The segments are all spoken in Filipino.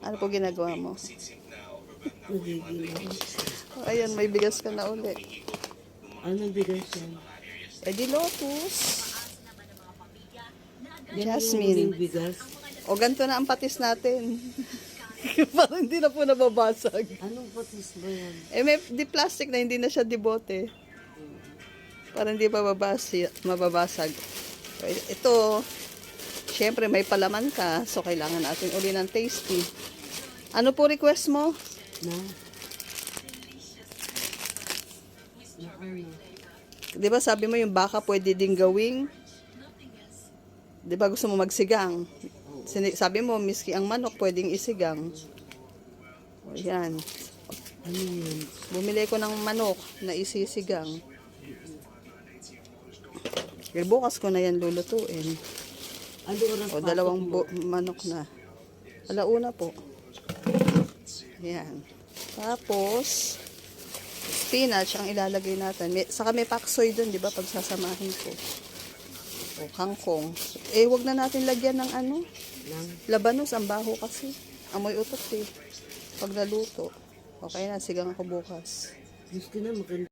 Ano po ginagawa mo? Nagiging. Ayan, may bigas ka na uli. Anong bigas yan? Eh di lotus. Yan Jasmine. yung bigas. O ganito na ang patis natin. Parang hindi na po nababasag. Anong patis ba yan? Eh may di plastic na hindi na siya di bote. Para hindi pa mababasag. Ito, syempre may palaman ka, so kailangan natin uli ng tasty. Ano po request mo? Na? Na ano? Di ba sabi mo yung baka pwede ding gawing? Di ba gusto mo magsigang? Sabi mo, miski ang manok pwedeng isigang. O yan. Ano yan? Bumili ko ng manok na isisigang. Eh, bukas ko na yan lulutuin. Ano oras O dalawang manok na. Alauna po. Yan. Tapos, spinach ang ilalagay natin. Saka may paksoy dun, di ba, pagsasamahin ko. O kangkong. Eh, wag na natin lagyan ng ano? Labanos, ang baho kasi. Amoy utot eh. Pag naluto. Okay na, sigang ako bukas. Gusto na maganda.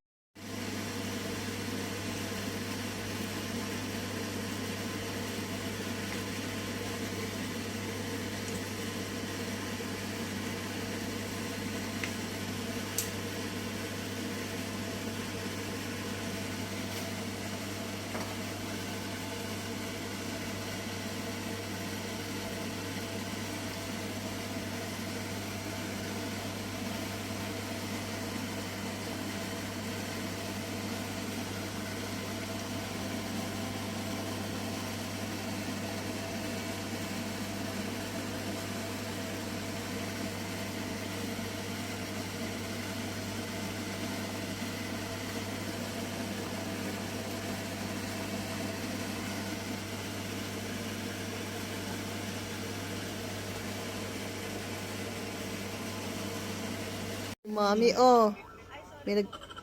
Mami, oh.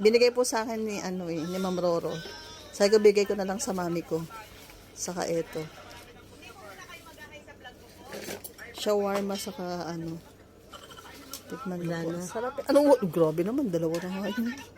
Binigay po sa akin ni ni Ma'am Roro. Sabi ko, bigay ko na lang sa mami ko. Saka eto. Shawarma saka Tikman mo po. Sarap. Ano, grabe naman, dalawa na nga yun.